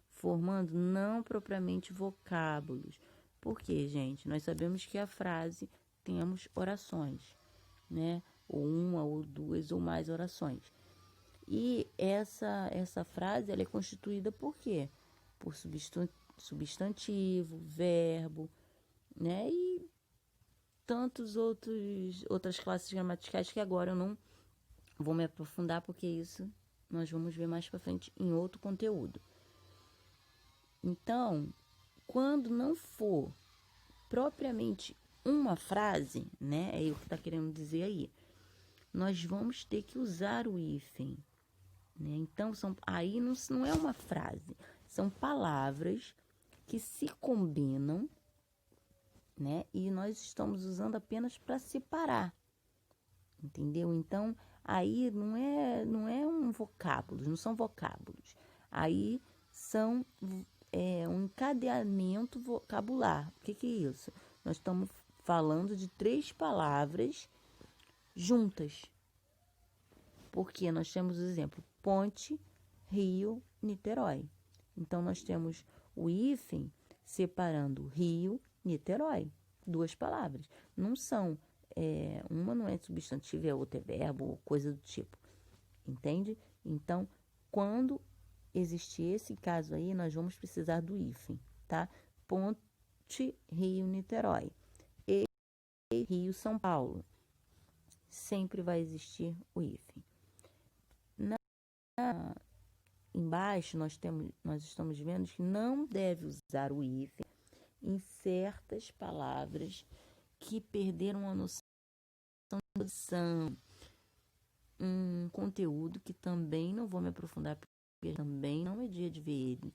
formando não propriamente vocábulos. Porque, gente, nós sabemos que a frase temos orações, né? Ou uma, ou duas, ou mais orações. E essa frase, ela é constituída por quê? Por substantivo, verbo, né? E outras classes gramaticais que agora eu não vou me aprofundar, porque isso nós vamos ver mais para frente em outro conteúdo. Então, quando não for propriamente uma frase, né? É o que está querendo dizer aí. Nós vamos ter que usar o hífen, né? Então, aí não é uma frase, são palavras que se combinam, né? E nós estamos usando apenas para separar, entendeu? Então, aí não é um vocábulo, não são vocábulos. Aí são um encadeamento vocabular. O que é isso? Nós estamos falando de 3 palavras juntas. Porque nós temos o exemplo ponte, Rio, Niterói. Então, nós temos o hífen separando Rio, Niterói. 2 palavras. Não são, uma não é substantivo e a outra é verbo ou coisa do tipo. Entende? Então, quando existir esse caso aí, nós vamos precisar do hífen, tá? Ponte, Rio, Niterói. E Rio, São Paulo. Sempre vai existir o hífen. Embaixo, nós estamos vendo que não deve usar o hífen em certas palavras que perderam a noção de posição. Um conteúdo que também não vou me aprofundar, porque também não é dia de ver ele,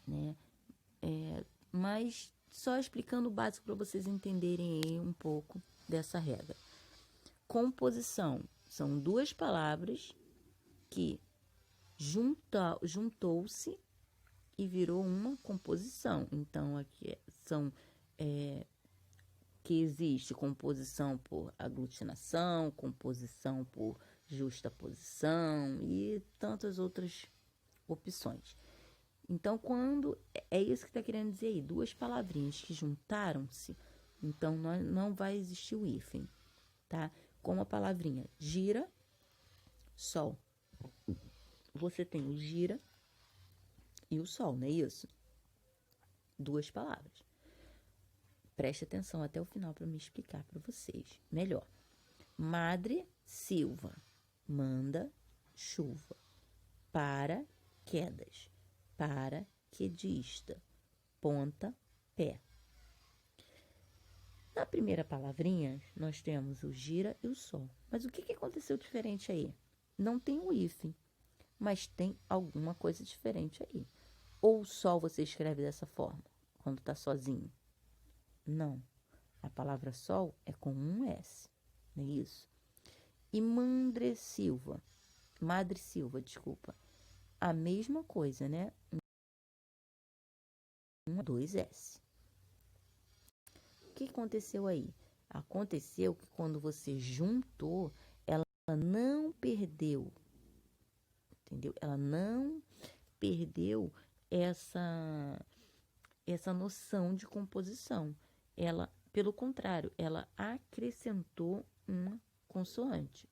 né? Mas só explicando o básico para vocês entenderem aí um pouco dessa regra. Composição são 2 palavras que juntou-se e virou uma composição. Então, aqui são que existe composição por aglutinação, composição por justaposição e tantas outras opções. Então, quando é isso que está querendo dizer aí, 2 palavrinhas que juntaram-se, então não vai existir o hífen, tá? Como a palavrinha gira, sol. Você tem o gira e o sol, não é isso? 2 palavras. Preste atenção até o final para me explicar para vocês melhor. Madre Silva, manda chuva. Paraquedas, paraquedista. Ponta, pé. Na primeira palavrinha, nós temos o gira e o sol. Mas o que aconteceu diferente aí? Não tem o hífen, mas tem alguma coisa diferente aí. Ou o sol você escreve dessa forma, quando está sozinho? Não. A palavra sol é com um S, não é isso? E Madre Silva, a mesma coisa, né? 2 S. O que aconteceu aí? Aconteceu que quando você juntou, ela não perdeu, entendeu? Ela não perdeu essa noção de composição. Ela, pelo contrário, ela acrescentou uma consoante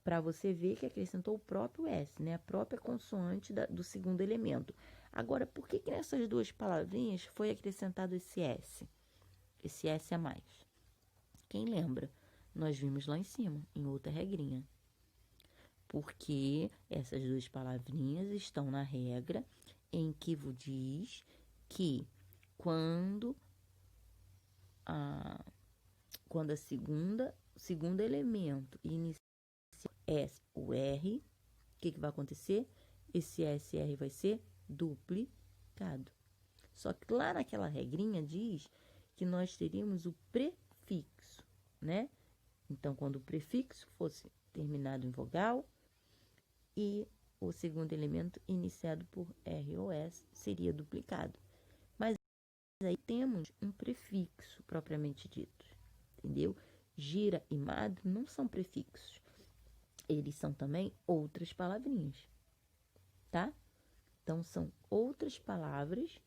para você ver que acrescentou o próprio S, né? A própria consoante do segundo elemento. Agora, por que nessas 2 palavrinhas foi acrescentado esse S? Esse S a mais. Quem lembra? Nós vimos lá em cima, em outra regrinha. Porque essas 2 palavrinhas estão na regra em que diz que quando o segundo elemento inicia S ou R, o que vai acontecer? Esse SR vai ser duplicado. Só que lá naquela regrinha diz que nós teríamos o prefixo, né? Então, quando o prefixo fosse terminado em vogal e o segundo elemento iniciado por R ou S seria duplicado. Mas aí temos um prefixo propriamente dito, entendeu? Gira e madre não são prefixos. Eles são também outras palavrinhas, tá? Então, são outras palavras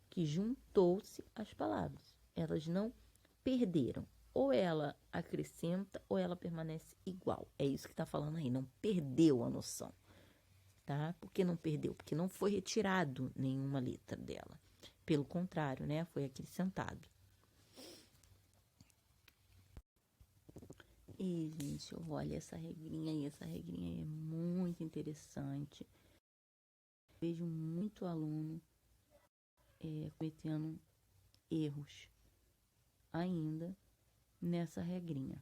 que juntou-se às palavras. Elas não perderam. Ou ela acrescenta ou ela permanece igual. É isso que está falando aí. Não perdeu a noção, tá? Por que não perdeu? Porque não foi retirado nenhuma letra dela. Pelo contrário, né? Foi acrescentado. E, gente, olha essa regrinha aí. Essa regrinha é muito interessante. Vejo muito aluno cometendo erros ainda nessa regrinha,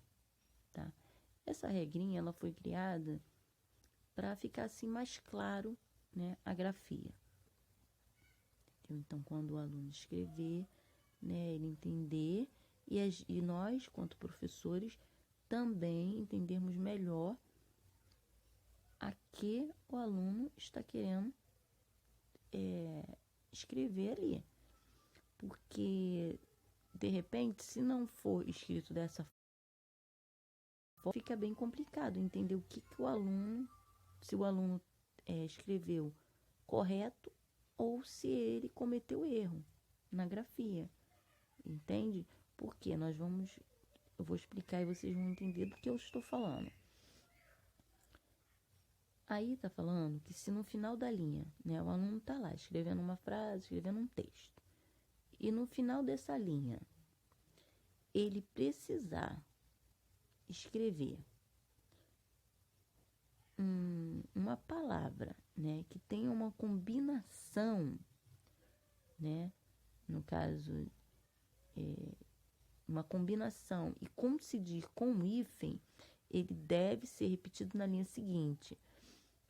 tá? Essa regrinha, ela foi criada para ficar assim mais claro, né, a grafia. Então, quando o aluno escrever, né, ele entender e nós, quanto professores, também entendermos melhor a que o aluno está querendo escrever ali. Porque, de repente, se não for escrito dessa forma, fica bem complicado entender o que o aluno, se o aluno escreveu correto ou se ele cometeu erro na grafia, entende? Porque eu vou explicar e vocês vão entender do que eu estou falando. Aí tá falando que se no final da linha, né, o aluno tá lá escrevendo uma frase, escrevendo um texto, e no final dessa linha ele precisar escrever uma palavra, né, que tenha uma combinação, né, no caso, uma combinação e coincidir com o hífen, ele deve ser repetido na linha seguinte.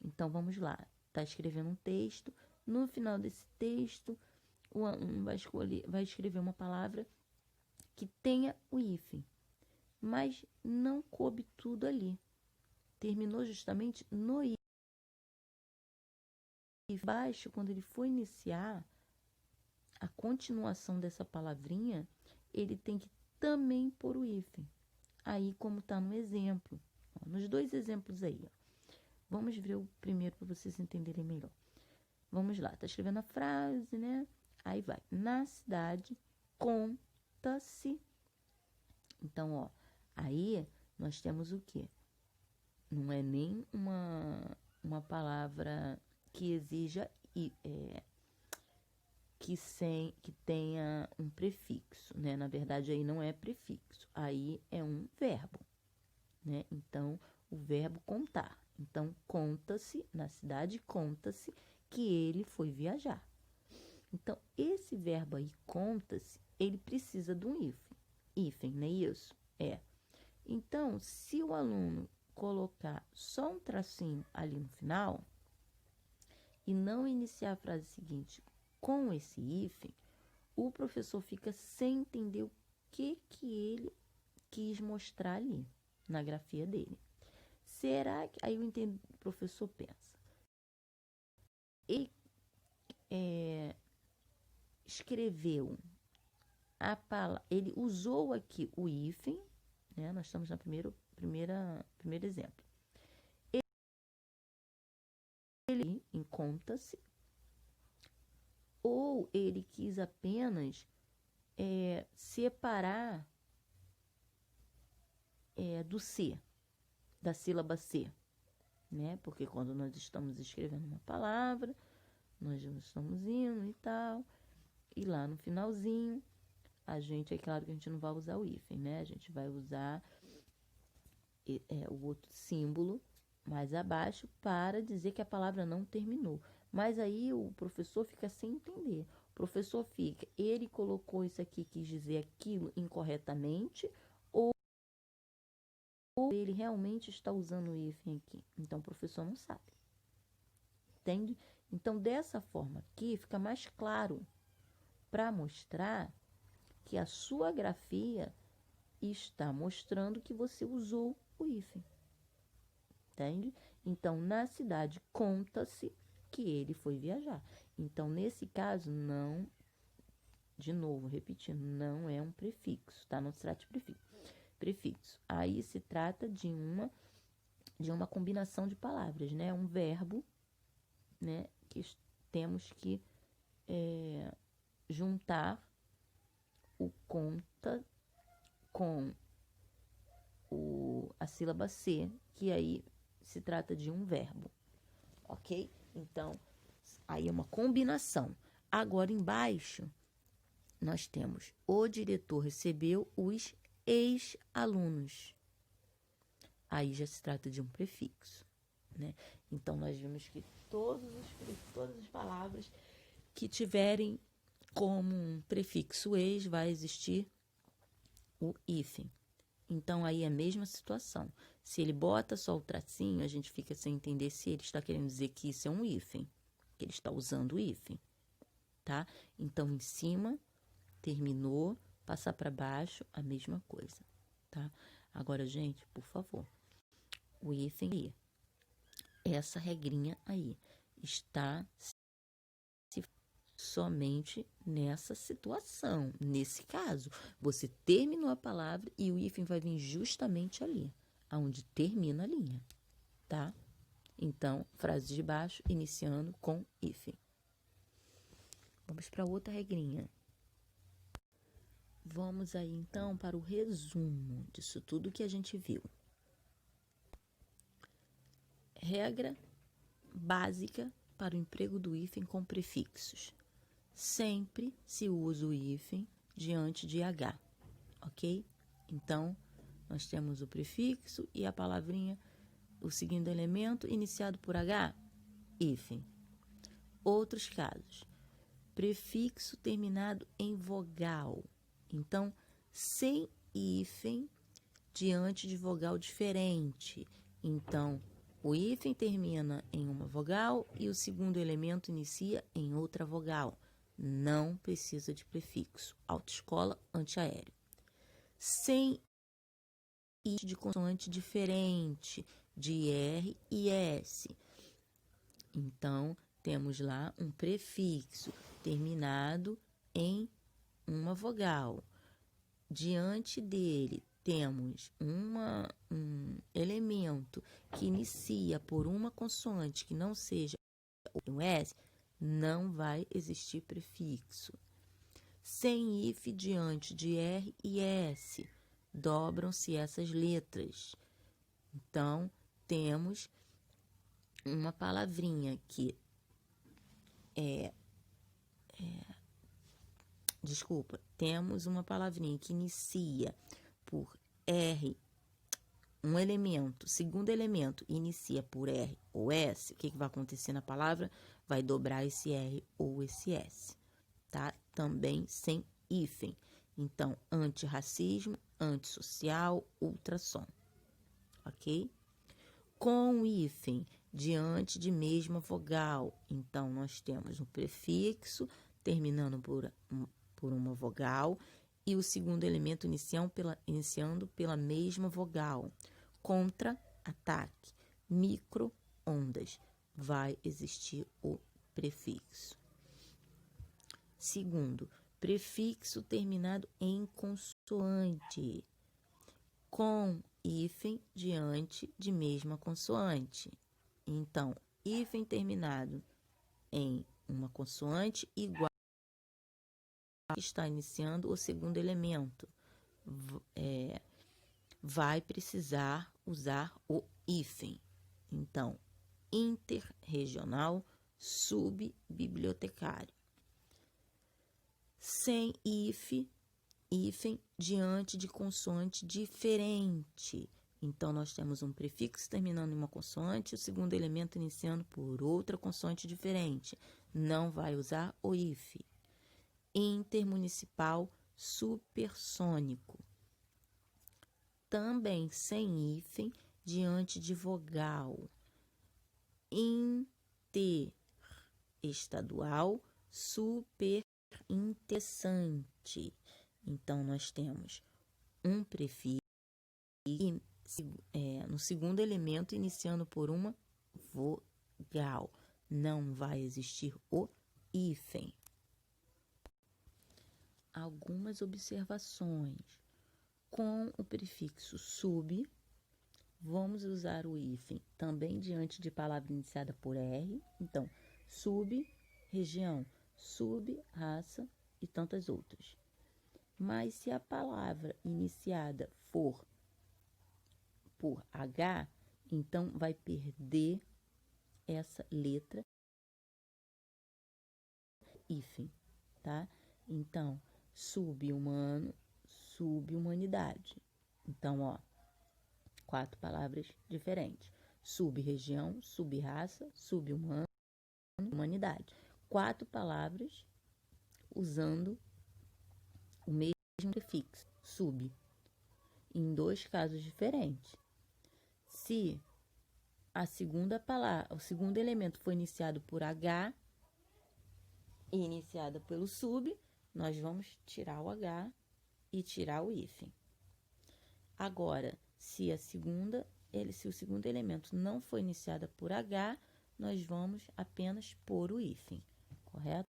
Então, vamos lá. Está escrevendo um texto. No final desse texto, o aluno vai escrever uma palavra que tenha o hífen. Mas não coube tudo ali. Terminou justamente no hífen. E baixo, quando ele for iniciar a continuação dessa palavrinha, ele tem que também pôr o hífen. Aí, como está no exemplo. Ó, nos dois exemplos aí, ó. Vamos ver o primeiro para vocês entenderem melhor. Vamos lá, tá escrevendo a frase, né? Aí vai. Na cidade, conta-se. Então, ó, aí nós temos o quê? Não é nem uma palavra que exija que tenha um prefixo, né? Na verdade, aí não é prefixo. Aí é um verbo, né? Então, o verbo contar. Então, conta-se, na cidade, conta-se que ele foi viajar. Então, esse verbo aí, conta-se, ele precisa de um hífen, não é isso? Então, se o aluno colocar só um tracinho ali no final e não iniciar a frase seguinte com esse hífen, o professor fica sem entender o que ele quis mostrar ali na grafia dele. Será que... Aí o professor pensa. Ele escreveu a palavra... Ele usou aqui o hífen, né? Nós estamos no primeiro exemplo. Ele encontra-se, ou ele quis apenas separar do C, da sílaba C, né? Porque quando nós estamos escrevendo uma palavra, nós estamos indo e tal, e lá no finalzinho, é claro que a gente não vai usar o hífen, né? A gente vai usar o outro símbolo mais abaixo para dizer que a palavra não terminou. Mas aí o professor fica sem entender. O professor ele colocou isso aqui, quis dizer aquilo incorretamente, ou ele realmente está usando o hífen aqui. Então, o professor não sabe. Entende? Então, dessa forma aqui, fica mais claro para mostrar que a sua grafia está mostrando que você usou o hífen. Entende? Então, na cidade, conta-se que ele foi viajar. Então, nesse caso, não, de novo, repetindo, não é um prefixo, tá? Não se trata de prefixo. Aí se trata de uma combinação de palavras, né? Um verbo, né? Que temos que juntar o conta com a sílaba C, que aí se trata de um verbo, ok? Então, aí é uma combinação. Agora, embaixo, nós temos o diretor recebeu os ex-alunos. Aí já se trata de um prefixo, né? Então, nós vimos que todas as palavras que tiverem como um prefixo ex, vai existir o hífen. Então, aí é a mesma situação. Se ele bota só o tracinho, a gente fica sem entender se ele está querendo dizer que isso é um hífen, que ele está usando o hífen, tá? Então, em cima, terminou, passar para baixo, a mesma coisa, tá? Agora, gente, por favor, o hífen aí, essa regrinha aí, está somente nessa situação. Nesse caso, você terminou a palavra e o hífen vai vir justamente ali, aonde termina a linha, tá? Então, frase de baixo, iniciando com hífen. Vamos para outra regrinha. Vamos aí, então, para o resumo disso tudo que a gente viu. Regra básica para o emprego do hífen com prefixos. Sempre se usa o hífen diante de H, ok? Então, nós temos o prefixo e a palavrinha, o segundo elemento iniciado por H, hífen. Outros casos, prefixo terminado em vogal. Então, sem hífen diante de vogal diferente. Então, o hífen termina em uma vogal e o segundo elemento inicia em outra vogal. Não precisa de prefixo. Autoescola antiaéreo. Sem hífen de consoante diferente, de R e S. Então, temos lá um prefixo terminado em uma vogal. Diante dele, temos um elemento que inicia por uma consoante que não seja o S, não vai existir prefixo. Sem hífen diante de R e S, dobram-se essas letras. Então, temos uma palavrinha que temos uma palavrinha que inicia por R, um elemento, segundo elemento, inicia por R ou S, o que vai acontecer na palavra? Vai dobrar esse R ou esse S, tá? Também sem hífen. Então, antirracismo, antissocial, ultrassom, ok? Com hífen diante de mesma vogal, então, nós temos um prefixo terminando por uma vogal e o segundo elemento iniciando pela mesma vogal. Contra-ataque, micro-ondas, vai existir o prefixo. Segundo, prefixo terminado em consoante, com hífen diante de mesma consoante. Então, hífen terminado em uma consoante igual que está iniciando o segundo elemento. Vai precisar usar o hífen. Então, interregional, subbibliotecário. Sem hífen diante de consoante diferente. Então, nós temos um prefixo terminando em uma consoante, o segundo elemento iniciando por outra consoante diferente. Não vai usar o hífen. Intermunicipal, supersônico. Também sem hífen diante de vogal. Interestadual, superinteressante. Então, nós temos um prefixo no segundo elemento iniciando por uma vogal. Não vai existir o hífen. Algumas observações. Com o prefixo sub, vamos usar o hífen também diante de palavra iniciada por R. Então, sub-região, sub-raça e tantas outras. Mas se a palavra iniciada for por H, então vai perder essa letra hífen, tá? Então, sub-humano, sub-humanidade. Então, ó, 4 palavras diferentes. Sub-região, sub-raça, sub-humano, humanidade. 4 palavras usando o mesmo prefixo, sub, em 2 casos diferentes. Se a segunda palavra, o segundo elemento foi iniciado por H e iniciada pelo sub, nós vamos tirar o H e tirar o hífen. Agora, se o segundo elemento não foi iniciado por H, nós vamos apenas pôr o hífen, correto?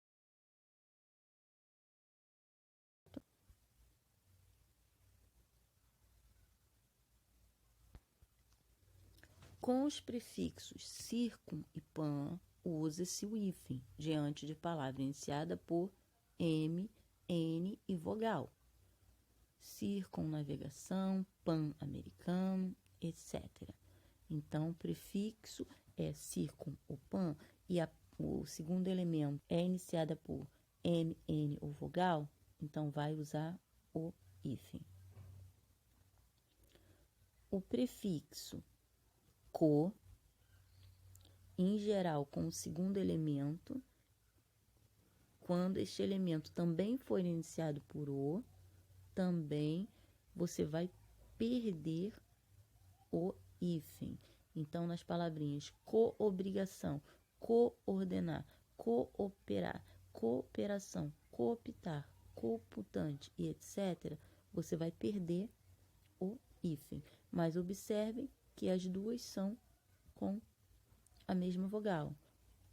Com os prefixos circun e pan, usa-se o hífen diante de palavra iniciada por M, N e vogal. Circunnavegação, pan-americano, etc. Então, o prefixo é circun ou pan e o segundo elemento é iniciada por M, N ou vogal, então vai usar o hífen. O prefixo co, em geral com o segundo elemento, quando este elemento também for iniciado por o, também você vai perder o hífen. Então, nas palavrinhas coobrigação, coordenar, cooperar, cooperação, cooptar, computante e etc., você vai perder o hífen. Mas observem que as duas são com a mesma vogal.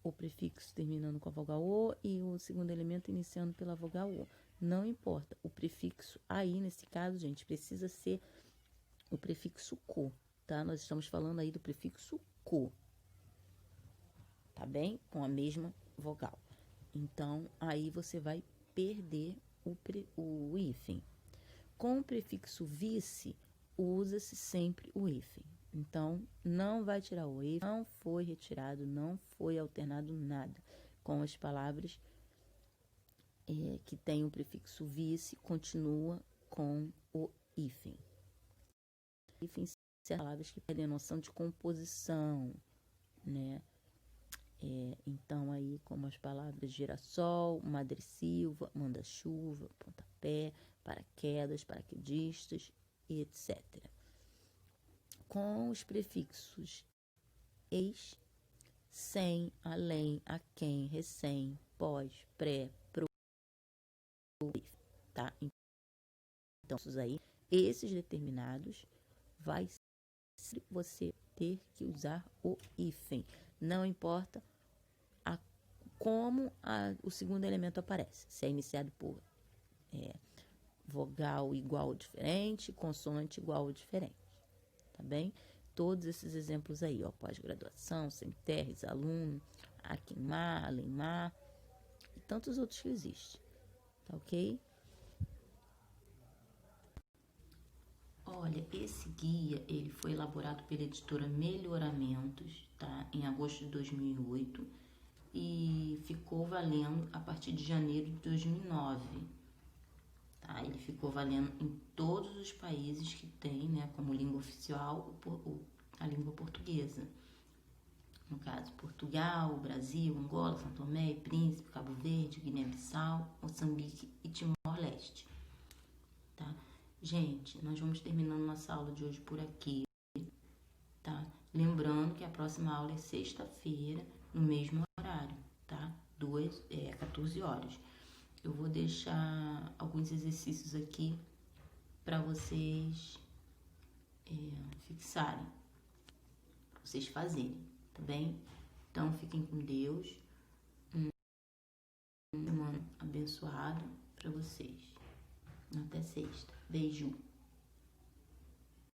O prefixo terminando com a vogal O e o segundo elemento iniciando pela vogal O. Não importa. O prefixo aí, nesse caso, gente, precisa ser o prefixo co, tá? Nós estamos falando aí do prefixo co, tá bem? Com a mesma vogal. Então, aí você vai perder o hífen. Com o prefixo vice, usa-se sempre o hífen. Então, não vai tirar o hífen, não foi retirado, não foi alternado nada. Com as palavras que tem o prefixo vice, continua com o hífen. Hífen são palavras que perdem a noção de composição, né? Então, aí, como as palavras girassol, madressilva, manda-chuva, pontapé, paraquedas, paraquedistas, etc. Com os prefixos ex, sem, além, a quem, recém, pós, pré, pro, tá? Então, esses determinados, vai você ter que usar o hífen. Não importa como o segundo elemento aparece. Se é iniciado por vogal igual ou diferente, consoante igual ou diferente. Tá bem? Todos esses exemplos aí, ó, pós-graduação, semiterres, aluno, aquimar, alemar e tantos outros que existem. Tá ok? Olha, esse guia, ele foi elaborado pela editora Melhoramentos, tá? Em agosto de 2008 e ficou valendo a partir de janeiro de 2009, tá? Ele ficou valendo em todos os países que tem, né, como língua oficial a língua portuguesa. No caso, Portugal, Brasil, Angola, São Tomé e Príncipe, Cabo Verde, Guiné-Bissau, Moçambique e Timor-Leste, tá? Gente, nós vamos terminando nossa aula de hoje por aqui, tá? Lembrando que a próxima aula é sexta-feira, no mesmo horário, tá? 14 horas. Eu vou deixar alguns exercícios aqui para vocês fixarem, pra vocês fazerem, tá bem? Então, fiquem com Deus. Um ano abençoado para vocês. Até sexta. Beijo.